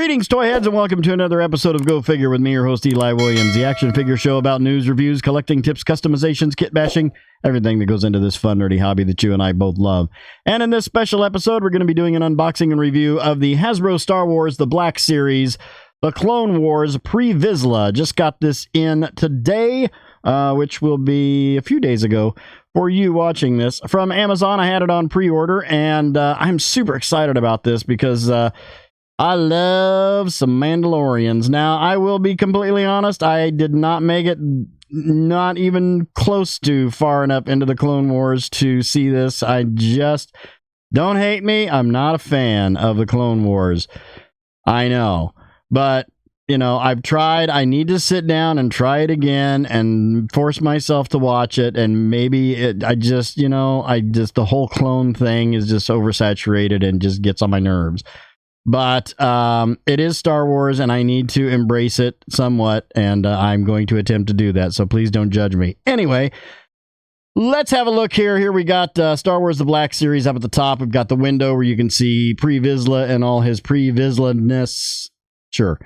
Greetings, toy heads, and welcome to another episode of Go Figure with me, your host, Eli Williams, the action figure show about news, reviews, collecting tips, customizations, kit bashing, everything that goes into this fun, nerdy hobby that you and I both love. And in this special episode, we're going to be doing an unboxing and review of the Hasbro Star Wars The Black Series, The Clone Wars pre-Vizla. Just got this in today, which will be a few days ago for you watching this. From Amazon, I had it on pre-order, and I'm super excited about this because I love some Mandalorians. Now, I will be completely honest, I did not make it not even close to far enough into the Clone Wars to see this. I just, don't hate me, I'm not a fan of the Clone Wars. I know, but, you know, I've tried. I need to sit down and try it again and force myself to watch it, and maybe the whole clone thing is just oversaturated and just gets on my nerves. But it is Star Wars, and I need to embrace it somewhat, and I'm going to attempt to do that, so please don't judge me. Anyway, let's have a look here. Here we got Star Wars The Black Series up at the top. We've got the window where you can see pre-Vizla and all his pre-Vizla-ness. Sure.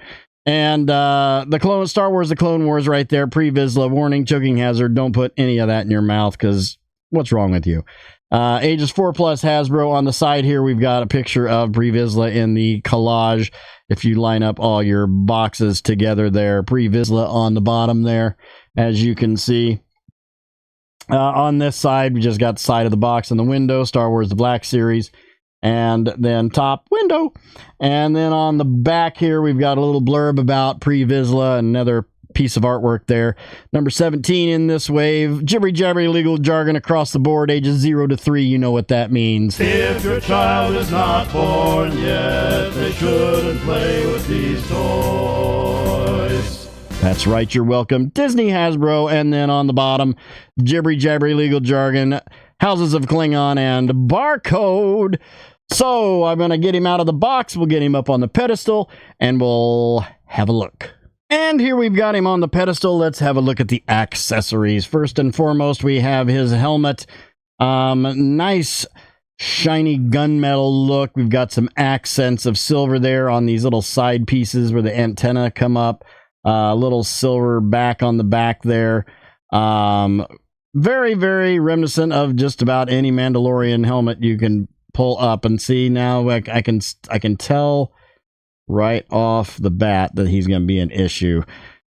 And the Star Wars The Clone Wars right there, pre-Vizla. Warning, choking hazard. Don't put any of that in your mouth, because what's wrong with you? Ages 4+ Hasbro. On the side here, we've got a picture of pre-Vizla in the collage. If you line up all your boxes together there, pre-Vizla on the bottom there, as you can see. On this side, we just got the side of the box and the window, Star Wars The Black Series, and then top window. And then on the back here, we've got a little blurb about pre-Vizla, another piece of artwork there. Number 17 in this wave. Jibbery jabbery legal jargon across the board. Ages 0 to 3. You know what that means. If your child is not born yet, they shouldn't play with these toys. That's right. You're welcome. Disney, Hasbro, and then on the bottom, jibbery jabbery legal jargon, Houses of Klingon, and barcode. So I'm going to get him out of the box. We'll get him up on the pedestal, and we'll have a look. And here we've got him on the pedestal. Let's have a look at the accessories. First and foremost, we have his helmet. Nice, shiny gunmetal look. We've got some accents of silver there on these little side pieces where the antenna come up. Little silver back on the back there. Very, very reminiscent of just about any Mandalorian helmet you can pull up and see. Now I can tell right off the bat that he's going to be an issue,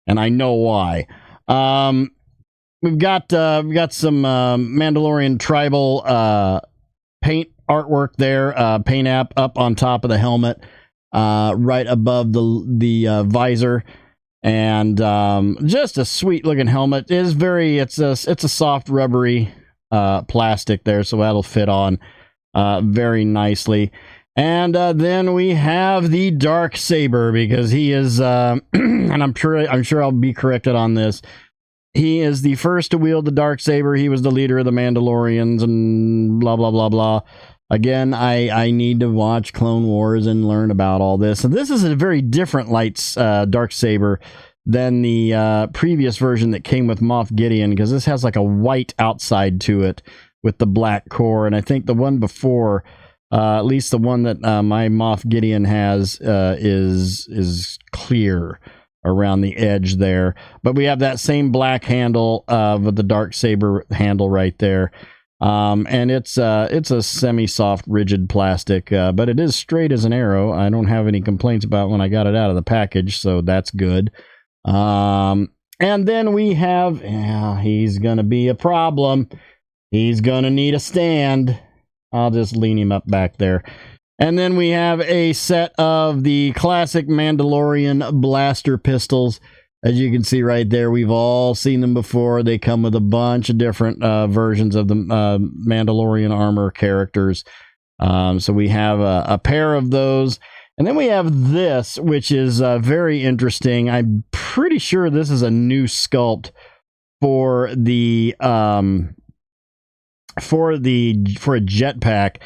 and I know why. We've got some Mandalorian tribal paint artwork there, paint app up on top of the helmet, right above the visor, and just a sweet looking helmet. It's a soft rubbery plastic there, so that'll fit on very nicely. And then we have the dark saber, because he is, and I'm sure I'll be corrected on this. He is the first to wield the dark saber. He was the leader of the Mandalorians, and blah blah blah blah. Again, I need to watch Clone Wars and learn about all this. And this is a very different dark saber than the previous version that came with Moff Gideon, because this has like a white outside to it with the black core, and I think the one before. At least the one that my Moff Gideon has is clear around the edge there. But we have that same black handle with the dark saber handle right there. And it's a semi-soft, rigid plastic, but it is straight as an arrow. I don't have any complaints about when I got it out of the package, so that's good. And then we have, he's going to be a problem. He's going to need a stand. I'll just lean him up back there. And then we have a set of the classic Mandalorian blaster pistols. As you can see right there, we've all seen them before. They come with a bunch of different versions of the Mandalorian armor characters. So we have a pair of those. And then we have this, which is very interesting. I'm pretty sure this is a new sculpt for the for a jetpack.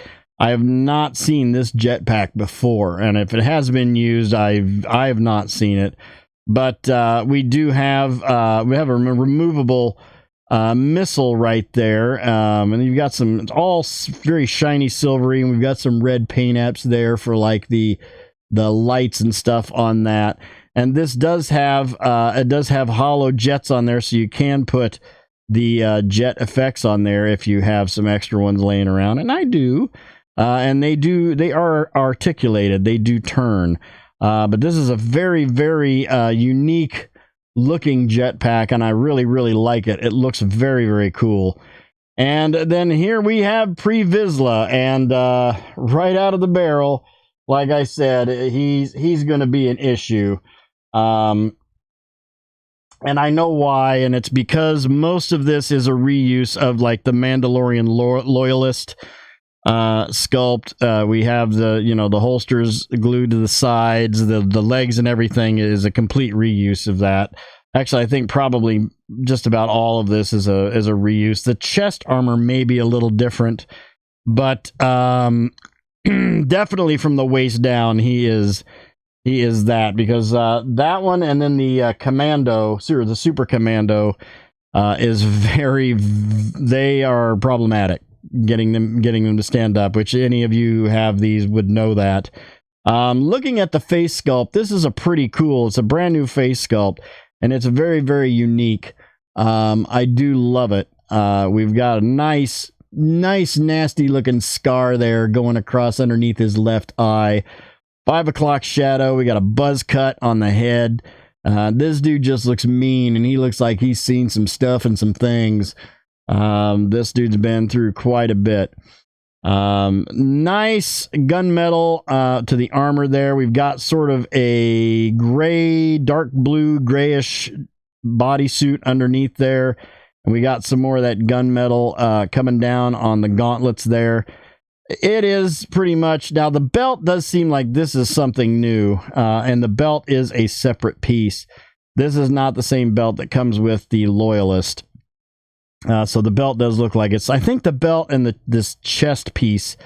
I have not seen this jetpack before, and if it has been used, I've not seen it. But we do have a removable missile right there, and you've got some, it's all very shiny silvery, and we've got some red paint apps there for like the the lights and stuff on that. And this does have hollow jets on there, so you can put the jet effects on there if you have some extra ones laying around, and I do. And they are articulated. They do turn. But this is a very, very unique looking jetpack, and I really, really like it. It looks very, very cool. And then here we have pre-Vizla, and right out of the barrel, like I said, he's going to be an issue. And I know why, and it's because most of this is a reuse of like the Mandalorian Loyalist sculpt. We have the holsters glued to the sides, the legs and everything is a complete reuse of that. Actually, I think probably just about all of this is a reuse. The chest armor may be a little different, but definitely from the waist down, he is that, because that one, and then the commando, the super commando, is they are problematic. Getting them to stand up, which any of you have these would know that. Looking at the face sculpt, this is a pretty cool. It's a brand new face sculpt, and it's very, very unique. I do love it. We've got a nice, nasty looking scar there going across underneath his left eye. 5 o'clock shadow. We got a buzz cut on the head. This dude just looks mean, and he looks like he's seen some stuff and some things. This dude's been through quite a bit. Nice gunmetal to the armor there. We've got sort of a gray, dark blue, grayish bodysuit underneath there. And we got some more of that gunmetal coming down on the gauntlets there. It is pretty much... Now, the belt does seem like this is something new, and the belt is a separate piece. This is not the same belt that comes with the Loyalist. So the belt does look like it's... I think the belt and this chest piece,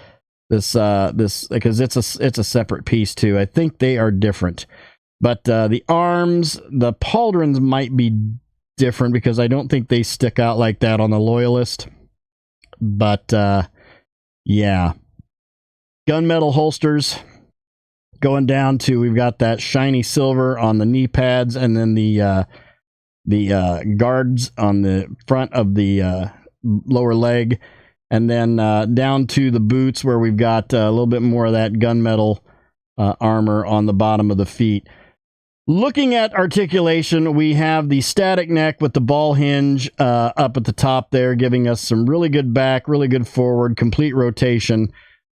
this because it's a separate piece too. I think they are different. But the arms, the pauldrons might be different because I don't think they stick out like that on the Loyalist. But... yeah, gunmetal holsters going down to, we've got that shiny silver on the knee pads, and then the guards on the front of the lower leg, and then down to the boots where we've got a little bit more of that gunmetal armor on the bottom of the feet. Looking at articulation, we have the static neck with the ball hinge up at the top there, giving us some really good back, really good forward, complete rotation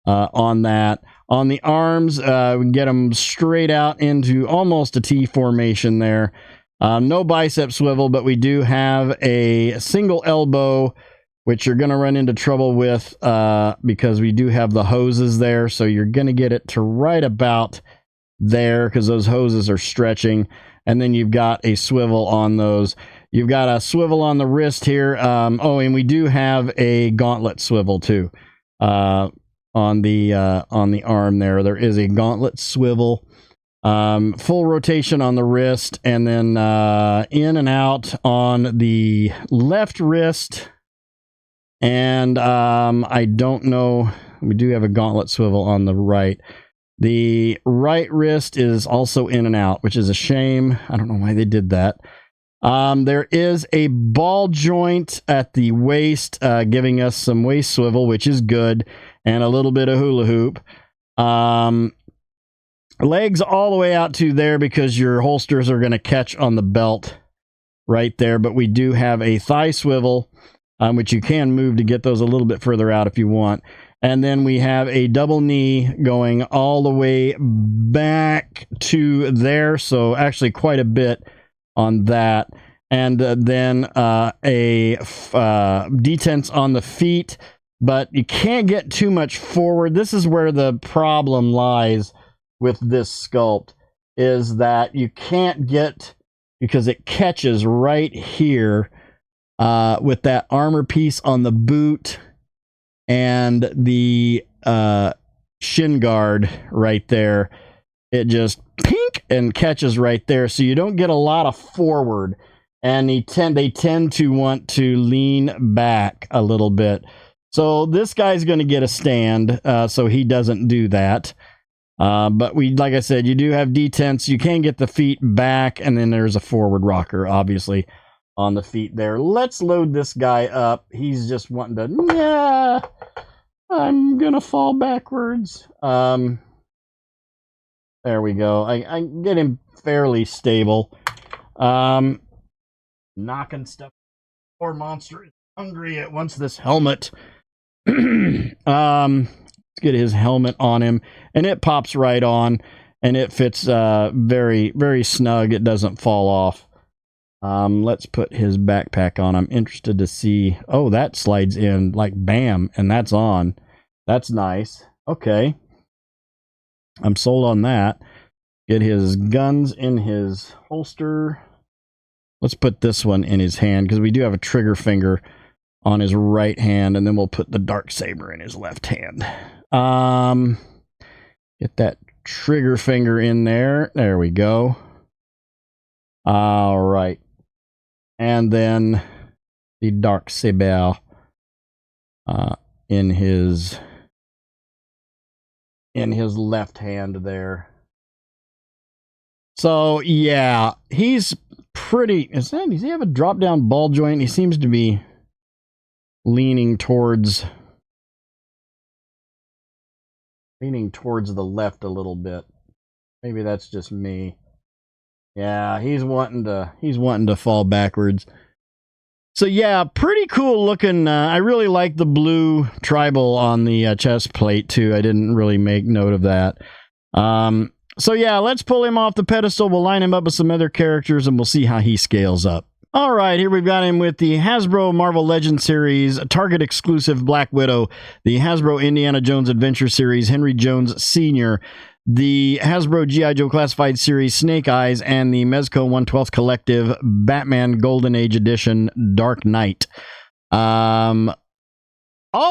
on that. On the arms, we can get them straight out into almost a T formation there. No bicep swivel, but we do have a single elbow, which you're going to run into trouble with because we do have the hoses there. So you're going to get it to right about there because those hoses are stretching. And then you've got a swivel on those. You've got a swivel on the wrist here. Oh, and we do have a gauntlet swivel too on the arm there. There is a gauntlet swivel. Full rotation on the wrist, and then in and out on the left wrist. And I don't know. We do have a gauntlet swivel on the right. The right wrist is also in and out, which is a shame. I don't know why they did that. There is a ball joint at the waist, giving us some waist swivel, which is good, and a little bit of hula hoop. Legs all the way out to there because your holsters are going to catch on the belt right there. But we do have a thigh swivel, which you can move to get those a little bit further out if you want. And then we have a double knee going all the way back to there. So actually quite a bit on that. And then a detents on the feet. But you can't get too much forward. This is where the problem lies with this sculpt, is that you can't get, because it catches right here with that armor piece on the boot and the shin guard right there. It just pink and catches right there, so you don't get a lot of forward, and they tend to want to lean back a little bit. So this guy's going to get a stand, so he doesn't do that. But like I said, you do have detents. You can get the feet back, and then there's a forward rocker, obviously, on the feet there. Let's load this guy up. He's just wanting to, yeah, I'm gonna fall backwards. There we go. I get him fairly stable. Knocking stuff. Poor monster is hungry. It wants this helmet. Let's get his helmet on him, and it pops right on, and it fits very, very snug. It doesn't fall off. Let's put his backpack on. I'm interested to see. Oh, that slides in like bam, and that's on. That's nice. Okay. I'm sold on that. Get his guns in his holster. Let's put this one in his hand because we do have a trigger finger on his right hand, and then we'll put the dark saber in his left hand. Get that trigger finger in there. There we go. All right. And then the dark saber in his left hand there. So yeah, he's pretty. Does he have a drop down ball joint? He seems to be leaning towards the left a little bit. Maybe that's just me. Yeah, he's wanting to fall backwards. So yeah, pretty cool looking. I really like the blue tribal on the chest plate too. I didn't really make note of that. So yeah, let's pull him off the pedestal. We'll line him up with some other characters, and we'll see how he scales up. All right, here we've got him with the Hasbro Marvel Legends series, Target exclusive Black Widow, the Hasbro Indiana Jones Adventure series, Henry Jones Sr., the Hasbro G.I. Joe Classified series, Snake Eyes, and the Mezco 1/12 Collective Batman Golden Age Edition, Dark Knight. All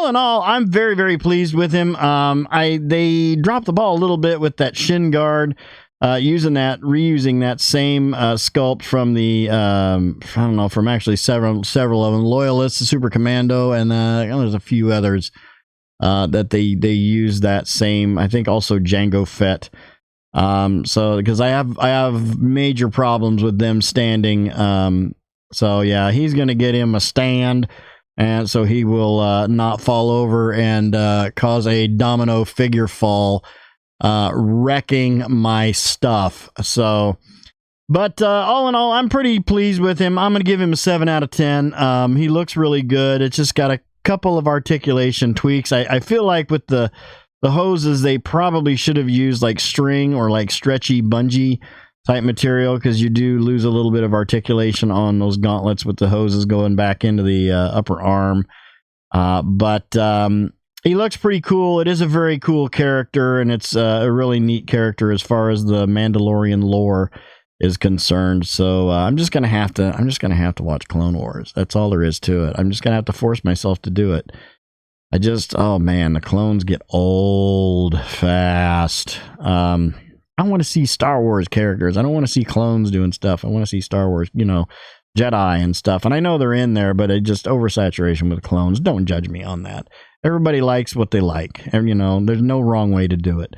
in all, I'm very, very pleased with him. They dropped the ball a little bit with that shin guard. Reusing that same sculpt from the from actually several of them, Loyalists, the Super Commando, and there's a few others that they use that same. I think also Jango Fett. So because I have major problems with them standing. So yeah, he's gonna get him a stand, and so he will not fall over and cause a domino figure fall. Wrecking my stuff. So, but all in all, I'm pretty pleased with him. I'm gonna give him a 7 out of 10. He looks really good. It's just got a couple of articulation tweaks. I feel like with the hoses, they probably should have used like string or like stretchy bungee type material, because you do lose a little bit of articulation on those gauntlets with the hoses going back into the upper arm. But he looks pretty cool. It is a very cool character, and it's a really neat character as far as the Mandalorian lore is concerned. So I'm just gonna have to watch Clone Wars. That's all there is to it. I'm just gonna have to force myself to do it. Oh man, the clones get old fast. I want to see Star Wars characters. I don't want to see clones doing stuff. I want to see Star Wars, Jedi and stuff. And I know they're in there, but it just oversaturation with clones. Don't judge me on that. Everybody likes what they like, and there's no wrong way to do it.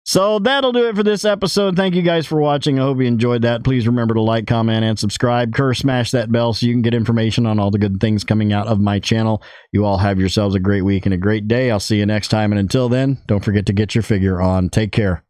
So that'll do it for this episode. Thank you guys for watching. I hope you enjoyed that. Please remember to like, comment, and subscribe. Smash that bell so you can get information on all the good things coming out of my channel. You all have yourselves a great week and a great day. I'll see you next time, and until then, don't forget to get your figure on. Take care.